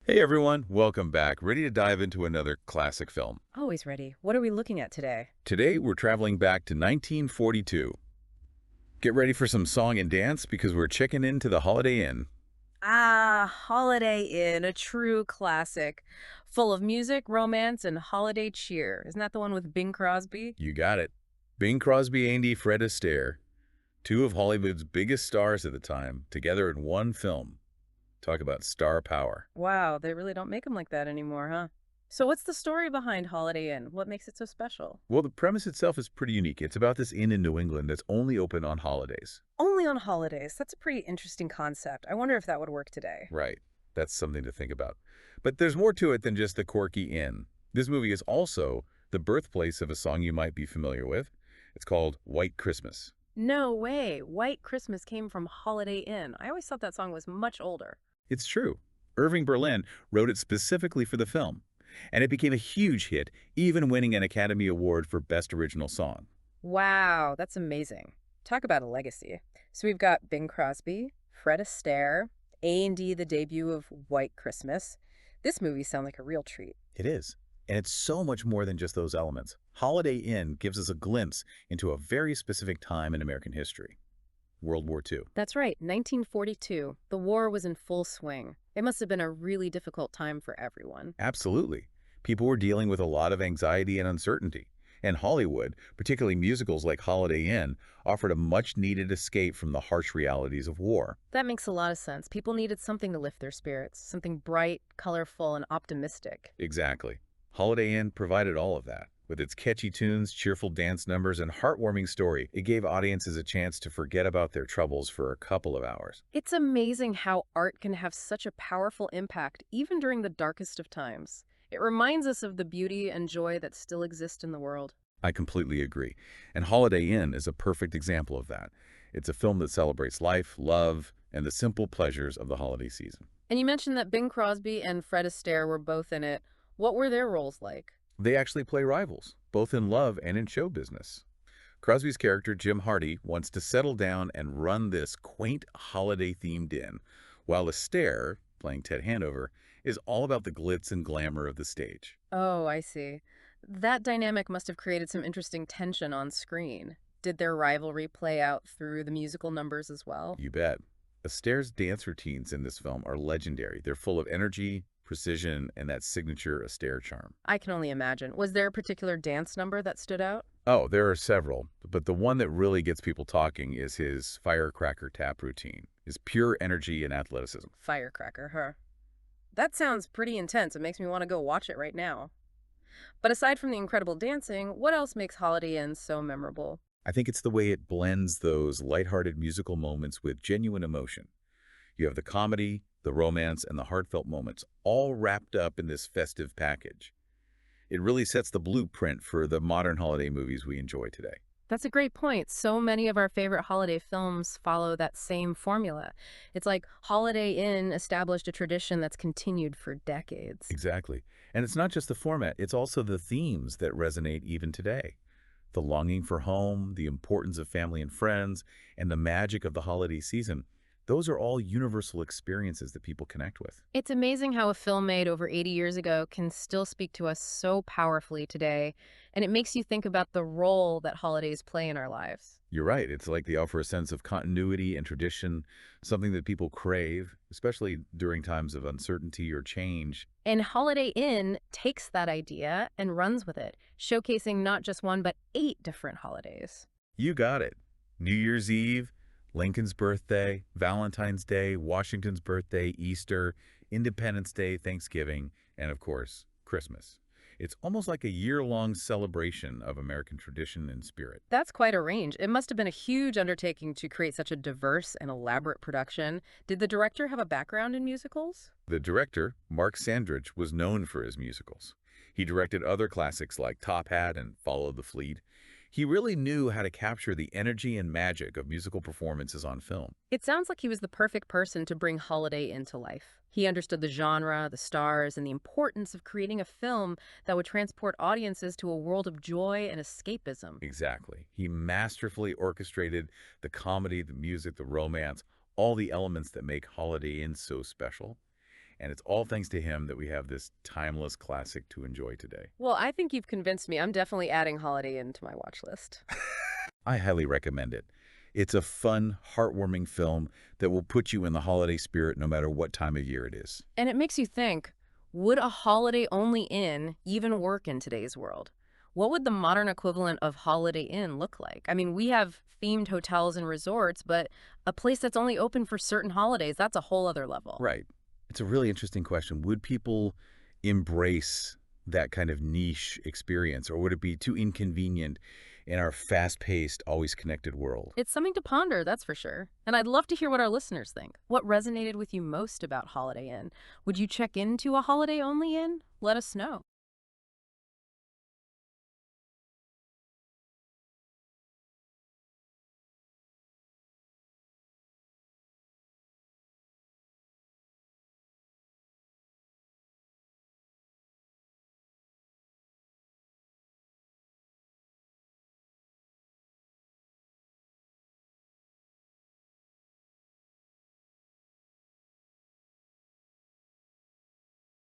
Hey everyone, welcome back. Ready to dive into another classic film. Always ready. What are we looking at today? Today we're traveling back to 1942. Get ready for some song and dance because we're checking into the Holiday Inn. Ah, Holiday Inn, a true classic. Full of music, romance, and holiday cheer. Isn't that the one with Bing Crosby? You got it. Bing Crosby, Andy, Fred Astaire, two of Hollywood's biggest stars at the time, together in one film. Talk about star power. Wow, they really don't make them like that anymore, huh? So what's the story behind Holiday Inn? What makes it so special? Well, the premise itself is pretty unique. It's about this inn in New England that's only open on holidays. Only on holidays. That's a pretty interesting concept. I wonder if that would work today. Right. That's something to think about. But there's more to it than just the quirky inn. This movie is also the birthplace of a song you might be familiar with. It's called White Christmas. No way. White Christmas came from Holiday Inn. I always thought that song was much older. It's true. Irving Berlin wrote it specifically for the film, and it became a huge hit, even winning an Academy Award for Best Original Song. Wow, that's amazing. Talk about a legacy. So we've got Bing Crosby, Fred Astaire, A&D, the debut of White Christmas. This movie sounds like a real treat. It is. And it's so much more than just those elements. Holiday Inn gives us a glimpse into a very specific time in American history, World War II. That's right, 1942. The war was in full swing. It must have been a really difficult time for everyone. Absolutely. People were dealing with a lot of anxiety and uncertainty. And Hollywood, particularly musicals like Holiday Inn, offered a much-needed escape from the harsh realities of war. That makes a lot of sense. People needed something to lift their spirits, something bright, colorful, and optimistic. Exactly. Holiday Inn provided all of that. With its catchy tunes, cheerful dance numbers, and heartwarming story, it gave audiences a chance to forget about their troubles for a couple of hours. It's amazing how art can have such a powerful impact, even during the darkest of times. It reminds us of the beauty and joy that still exist in the world. I completely agree. And Holiday Inn is a perfect example of that. It's a film that celebrates life, love, and the simple pleasures of the holiday season. And you mentioned that Bing Crosby and Fred Astaire were both in it. What were their roles like? They actually play rivals, both in love and in show business. Crosby's character, Jim Hardy, wants to settle down and run this quaint holiday-themed inn, while Astaire, playing Ted Hanover, is all about the glitz and glamour of the stage. Oh, I see. That dynamic must have created some interesting tension on screen. Did their rivalry play out through the musical numbers as well? You bet. Astaire's dance routines in this film are legendary. They're full of energy, precision, and that signature Astaire charm. I can only imagine. Was there a particular dance number that stood out? Oh, there are several, but the one that really gets people talking is his firecracker tap routine, his pure energy and athleticism. Firecracker, huh? That sounds pretty intense. It makes me want to go watch it right now. But aside from the incredible dancing, what else makes Holiday Inn so memorable? I think it's the way it blends those lighthearted musical moments with genuine emotion. You have the comedy, the romance, and the heartfelt moments all wrapped up in this festive package. It really sets the blueprint for the modern holiday movies we enjoy today. That's a great point. So many of our favorite holiday films follow that same formula. It's like Holiday Inn established a tradition that's continued for decades. Exactly. And it's not just the format, it's also the themes that resonate even today. The longing for home, the importance of family and friends, and the magic of the holiday season. Those are all universal experiences that people connect with. It's amazing how a film made over 80 years ago can still speak to us so powerfully today, and it makes you think about the role that holidays play in our lives. You're right. It's like they offer a sense of continuity and tradition, something that people crave, especially during times of uncertainty or change. And Holiday Inn takes that idea and runs with it, showcasing not just one but 8 different holidays. You got it. New Year's Eve, Lincoln's birthday, Valentine's Day, Washington's birthday, Easter, Independence Day, Thanksgiving, and of course, Christmas. It's almost like a year-long celebration of American tradition and spirit. That's quite a range. It must have been a huge undertaking to create such a diverse and elaborate production. Did the director have a background in musicals? The director, Mark Sandridge, was known for his musicals. He directed other classics like Top Hat and Follow the Fleet. He really knew how to capture the energy and magic of musical performances on film. It sounds like he was the perfect person to bring Holiday into life. He understood the genre, the stars, and the importance of creating a film that would transport audiences to a world of joy and escapism. Exactly. He masterfully orchestrated the comedy, the music, the romance, all the elements that make Holiday Inn so special. And it's all thanks to him that we have this timeless classic to enjoy today. Well, I think you've convinced me. I'm definitely adding Holiday into my watch list. I highly recommend it. It's a fun, heartwarming film that will put you in the holiday spirit no matter what time of year it is. And it makes you think, would a holiday-only inn even work in today's world? What would the modern equivalent of Holiday Inn look like? I mean, we have themed hotels and resorts, but a place that's only open for certain holidays, that's a whole other level. Right. It's a really interesting question. Would people embrace that kind of niche experience, or would it be too inconvenient in our fast-paced, always connected world? It's something to ponder, that's for sure. And I'd love to hear what our listeners think. What resonated with you most about Holiday Inn? Would you check into a holiday-only inn? Let us know.